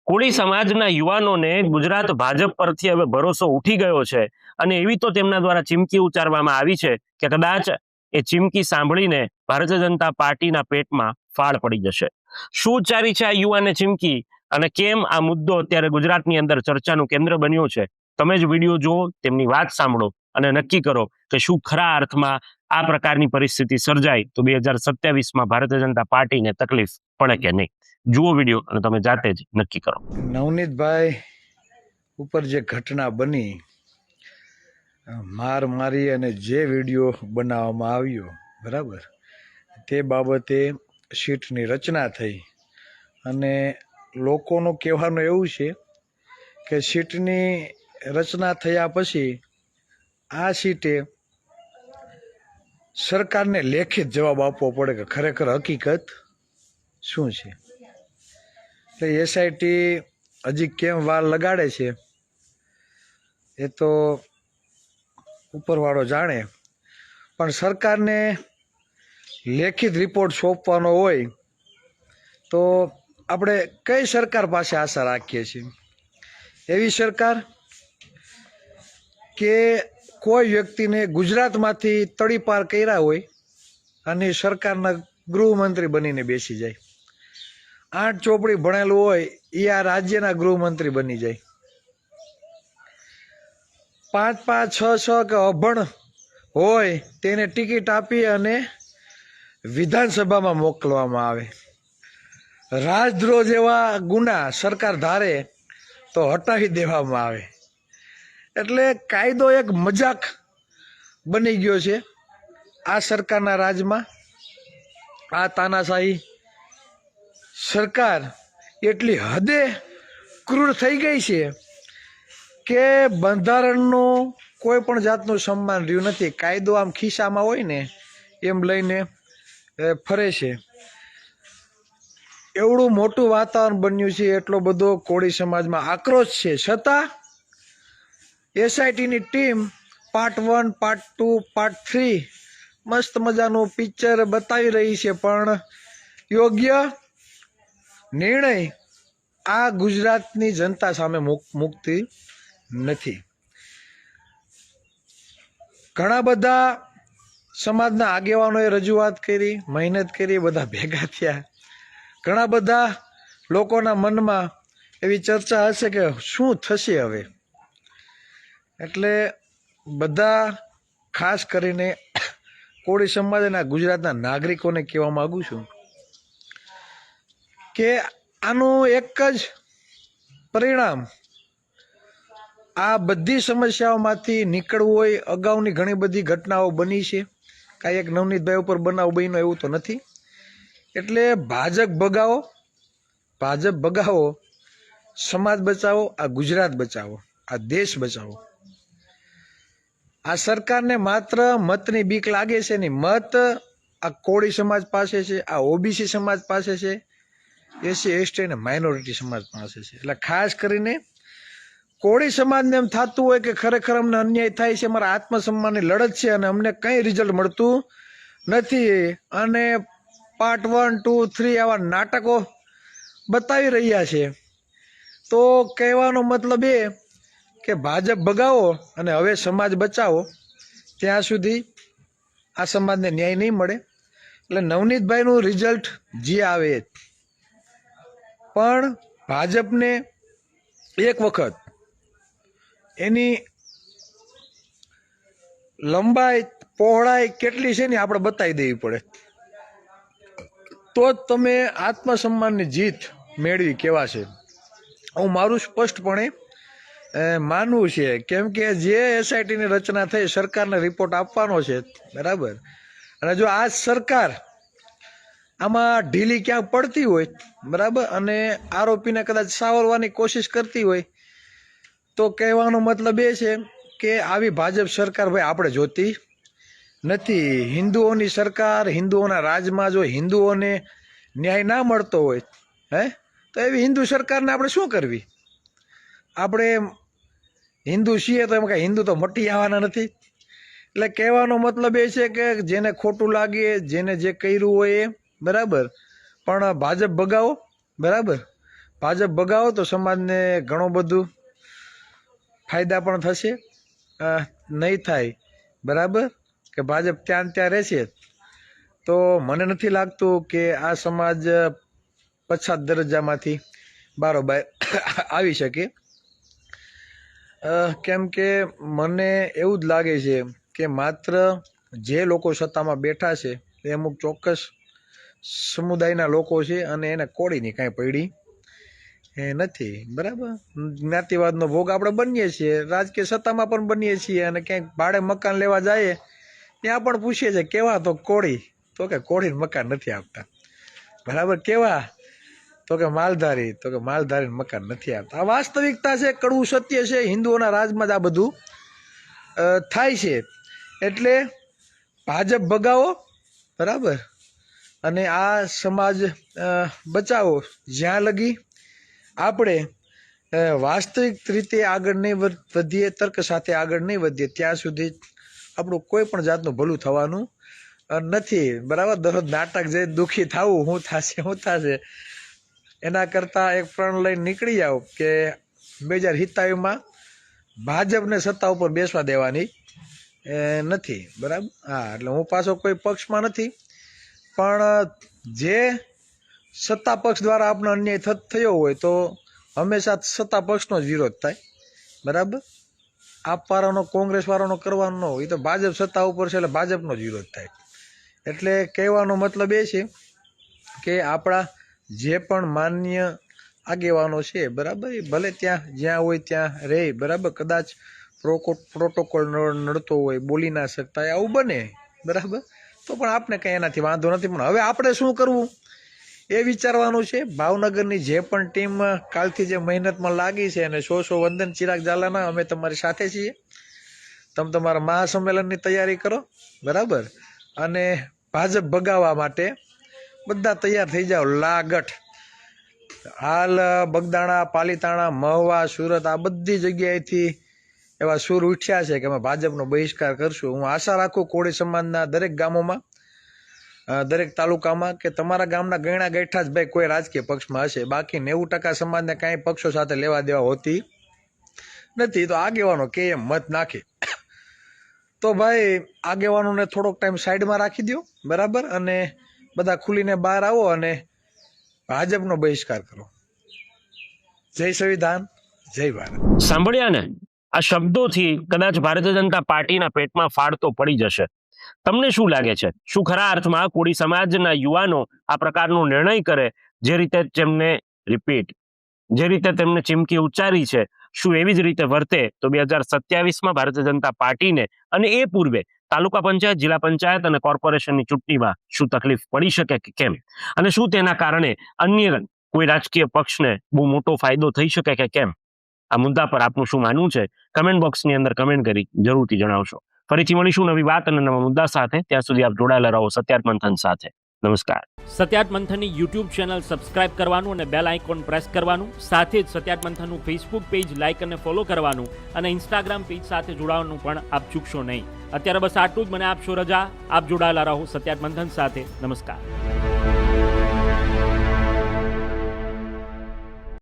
કોળી સમાજના યુવાનોને ગુજરાત ભાજપ પરથી હવે ભરોસો ઉઠી ગયો છે અને એવી તો તેમના દ્વારા ચીમકી ઉચ્ચારવામાં આવી છે કે કદાચ એ ચીમકી સાંભળીને ભારતીય જનતા પાર્ટીના પેટમાં ફાળ પડી જશે. શું ઉચ્ચારી છે આ યુવાને ચીમકી અને કેમ આ મુદ્દો અત્યારે ગુજરાતની અંદર ચર્ચાનું કેન્દ્ર બન્યો છે? તમે જ વિડીયો જુઓ, તેમની વાત સાંભળો અને નક્કી કરો કે શું ખરા અર્થમાં આ પ્રકારની પરિસ્થિતિ સર્જાય તો 2027માં ભારતીય જનતા પાર્ટીને તકલીફ પડે કે નહીં. જુઓ વિડીયો અને તમે જાતે જ નક્કી કરો. નવનીતભાઈ ઉપર જે ઘટના બની, માર મારી અને જે વિડીયો બનાવવામાં આવ્યો, બરાબર, તે બાબતે સીટની રચના થઈ અને લોકોનું કહેવાનું એવું છે કે સીટની રચના થયા પછી આ સીટે સરકારને લેખિત જવાબ આપવો પડે કે ખરેખર હકીકત શું છે. એટલે એસઆઈટી હજી કેમ વાર લગાડે છે એ તો ઉપરવાળો જાણે, પણ સરકારને લેખિત રિપોર્ટ સોંપવાનો હોય તો આપણે કઈ સરકાર પાસે આશા રાખીએ છીએ? એવી સરકાર કે કોઈ વ્યક્તિને ગુજરાતમાંથી તડીપાર કર્યા હોય અને સરકારના ગૃહમંત્રી બનીને બેસી જાય, 8 ચોપડી ભણેલું હોય એ આ રાજ્યના ગૃહમંત્રી બની જાય, 5 6 કે અભણ હોય તેને ટિકિટ આપી અને વિધાનસભામાં મોકલવામાં આવે. રાજદ્રોહ જેવા ગુના સરકાર ધારે તો હટાવી દેવામાં આવે. એટલે કાયદો એક મજાક બની ગયો છે આ સરકારના રાજમાં. આ તાનાશાહી સરકાર એટલી હદે ક્રૂર થઈ ગઈ છે કે બંધારણનું કોઈ પણ જાતનું સન્માન રહ્યું નથી. કાયદો આમ ખિસ્સામાં હોય ને એમ લઈને ફરે છે. એવડું મોટું વાતાવરણ બન્યું છે, એટલો બધો કોળી સમાજમાં આક્રોશ છે, છતાં એસઆઈટીની ટીમ પાર્ટ 1, પાર્ટ 2, પાર્ટ 3 મસ્ત મજાનું પિક્ચર બતાવી રહી છે, પણ યોગ્ય નિર્ણય આ ગુજરાતની જનતા સામે મૂકતી નથી. ઘણા બધા સમાજના આગેવાનોએ રજૂઆત કરી, મહેનત કરી, બધા ભેગા થયા. ઘણા બધા લોકોના મનમાં એવી ચર્ચા હશે કે શું થશે હવે. એટલે બધા, ખાસ કરીને કોળી સમાજ અને ગુજરાતના નાગરિકોને કહેવા માગું છું કે આનું એક જ પરિણામ આ બધી સમસ્યાઓમાંથી નીકળવું હોય. અગાઉની ઘણી બધી ઘટનાઓ બની છે, કાંઈ એક નવનીતભાઈ ઉપર બનાવ બન્યો એવું તો નથી. એટલે ભાજપ ભગાવો, ભાજપ ભગાવો, સમાજ બચાવો, આ ગુજરાત બચાવો, આ દેશ બચાવો. આ સરકારને માત્ર મતની બીક લાગે છે ને મત આ કોળી સમાજ પાસે છે, આ ઓબીસી સમાજ પાસે છે, એસસી એસટી અને માઇનોરિટી સમાજ પાસે છે. એટલે ખાસ કરીને કોળી સમાજને એમ થતું હોય કે ખરેખર અમને અન્યાય થાય છે, અમારા આત્મસન્માનની લડત છે અને અમને કંઈ રિઝલ્ટ મળતું નથી, અને પાર્ટ 1, 2, 3 આવા નાટકો બતાવી રહ્યા છે. તો કહેવાનો મતલબ એ કે ભાજપ ભગાવો અને હવે સમાજ બચાવો, ત્યાં સુધી આ સમાજને ન્યાય નહીં મળે. એટલે નવનીતભાઈનું રિઝલ્ટ જે આવે, પણ ભાજપને એક વખત એની લંબાઈ પહોળાઈ કેટલી છે ને આપણે બતાવી દેવી પડે, તો જ તમે આત્મસન્માનની જીત મેળવી કહેવાશે. હું મારું સ્પષ્ટપણે માનવું છે, કેમ કે જે એસઆઈટીની રચના થઈ, સરકારને રિપોર્ટ આપવાનો છે, બરાબર, અને જો આ સરકાર આમાં ઢીલી ક્યાંક પડતી હોય, બરાબર, અને આરોપીને કદાચ સાવરવાની કોશિશ કરતી હોય, તો કહેવાનો મતલબ એ છે કે આવી ભાજપ સરકાર ભાઈ આપણે જોતી નથી. હિન્દુઓની સરકાર, હિન્દુઓના રાજમાં જો હિન્દુઓને ન્યાય ના મળતો હોય તો એવી હિન્દુ સરકારને આપણે શું કરવી? આપણે હિન્દુ છીએ તો એમ કાંઈ હિન્દુ તો મટી આવવાના નથી. એટલે કહેવાનો મતલબ એ છે કે જેને ખોટું લાગે, જેને જે કર્યું હોય એ, બરાબર, પણ ભાજપ ભગાવો, બરાબર, ભાજપ ભગાવો તો સમાજને ઘણું બધું ફાયદા પણ થશે. નહીં થાય બરાબર કે ભાજપ ત્યાં ત્યાં રહેશે તો મને નથી લાગતું કે આ સમાજ પછાત દરજ્જામાંથી બારોબાર આવી શકે. કેમ કે મને એવું જ લાગે છે કે માત્ર જે લોકો સત્તામાં બેઠા છે એ અમુક ચોક્કસ સમુદાયના લોકો છે અને એને કોળીની કાંઈ પડી નથી. બરાબર, જ્ઞાતિવાદનો ભોગ આપણે બનીએ છીએ, રાજકીય સત્તામાં પણ બનીએ છીએ અને ક્યાંક ભાડે મકાન લેવા જઈએ ત્યાં પણ પૂછીએ છીએ કેવા, તો કોળી, તો કે કોળીને મકાન નથી આપતા. બરાબર, કેવા, તો કે માલધારી, તો કે માલધારીને મકાન નથી આપતા. આ વાસ્તવિકતા છે, કડવું સત્ય છે. હિન્દુઓના રાજમાં જ આ બધું થાય છે. એટલે ભાજપ ભગાવો, બરાબર, અને આ સમાજ બચાવો. જ્યાં લગી આપણે વાસ્તવિક રીતે આગળ નહીં વધીએ, તર્ક સાથે આગળ નહીં વધીએ, ત્યાં સુધી આપણું કોઈ પણ જાતનું ભલું થવાનું નથી. બરાબર, દરરોજ નાટક જે દુઃખી થવું, શું થશે, એના કરતાં એક પ્રણ લઈને નીકળી જાઓ કે 2027માં ભાજપને સત્તા ઉપર બેસવા દેવાની નથી. બરાબર, હા, એટલે હું પાછો કોઈ પક્ષમાં નથી, પણ જે સત્તા પક્ષ દ્વારા આપણો અન્યાય થયો હોય તો હંમેશા સત્તા પક્ષનો જ વિરોધ થાય. બરાબર, આપવાળાનો, કોંગ્રેસ વાળાનો કરવાનો ન હોય, એ તો ભાજપ સત્તા ઉપર છે એટલે ભાજપનો જ વિરોધ થાય. એટલે કહેવાનો મતલબ એ છે કે આપણા જે પણ માન્ય આગેવાનો છે, બરાબર, એ ભલે ત્યાં જ્યાં હોય ત્યાં રહે. બરાબર, કદાચ પ્રોટોકોલ નડતો હોય, બોલી ના શકતા, આવું બને. બરાબર, તો પણ આપણે કંઈ એનાથી વાંધો નથી. પણ હવે આપણે શું કરવું એ વિચારવાનું છે. ભાવનગરની જે પણ ટીમ કાલથી જે મહેનતમાં લાગી છે અને 100 વંદન ચિરાગ ઝાલાના, અમે તમારી સાથે છીએ. તમે તમારા મહાસંમેલનની તૈયારી કરો. બરાબર, અને ભાજપ ભગાવવા માટે બધા તૈયાર થઈ જાઓ. લાગઠ હાલ બગદાણા, પાલીતાણા, મહુવા, સુરત, આ બધી જગ્યાએથી એવા સૂર ઉઠ્યા છે કે અમે ભાજપનો બહિષ્કાર કરશું. હું આશા રાખું કોળી સમાજના દરેક ગામોમાં, દરેક તાલુકામાં, કે તમારા ગામના ગયણા ગૈઠા જ ભાઈ કોઈ રાજકીય પક્ષમાં હશે. બાકી 90% સમાજને કાંઈ પક્ષો સાથે લેવા દેવા હોતી નથી. તો આગેવાનો કે એમ મત નાખે તો ભાઈ આગેવાનોને થોડોક ટાઈમ સાઈડમાં રાખી દો. બરાબર, અને બધા ખુલીને બહાર આવો અને ભાજપનો બહિષ્કાર કરો. જય સંવિધાન, જય ભારત. સાંભળ્યા ને? આ શબ્દોથી કદાચ ભારતીય જનતા પાર્ટીના પેટમાં ફાડ તો પડી જશે. તમને શું લાગે છે? શું ખરા અર્થમાં કોળી સમાજના યુવાનો આ પ્રકારનો નિર્ણય કરે, જે રીતે તેમને જે રીતે તેમને ચીમકી ઉચ્ચારી છે, શું એવી જ રીતે વર્તે તો 2027માં ભારતીય જનતા પાર્ટીને અને એ પૂર્વે તાલુકા પંચાયત, જિલ્લા પંચાયત અને કોર્પોરેશનની ચૂંટણીમાં શું તકલીફ પડી શકે કે કેમ? અને શું તેના કારણે અન્ય કોઈ રાજકીય પક્ષને બહુ મોટો ફાયદો થઈ શકે કે કેમ? આ મુદ્દા પર આપનું શું માનવું છે? કમેન્ટ બોક્સની અંદર કમેન્ટ કરી જરૂરથી જણાવશો. ફરીથી મળીશું નવી વાત અને નવા મુદ્દા સાથે. ત્યાં સુધી આપ જોડાયેલા રહો સત્યાર્થ મંથન સાથે. નમસ્કાર. સત્યાર્થ મંથનની યુટ્યુબ ચેનલ સબસ્ક્રાઇબ કરવાનું અને બેલ આઇકોન પ્રેસ કરવાનું, સાથે જ સત્યાર્થ મંથનનું ફેસબુક પેજ લાઇક અને ફોલો કરવાનું અને ઇન્સ્ટાગ્રામ પેજ સાથે જોડાવાનું પણ આપ ચૂકશો નહીં. અત્યારે બસ આટલું જ. મને આપશો રજા. આપ જોડાયેલા રહો સત્યાર્થ મંથન સાથે. નમસ્કાર.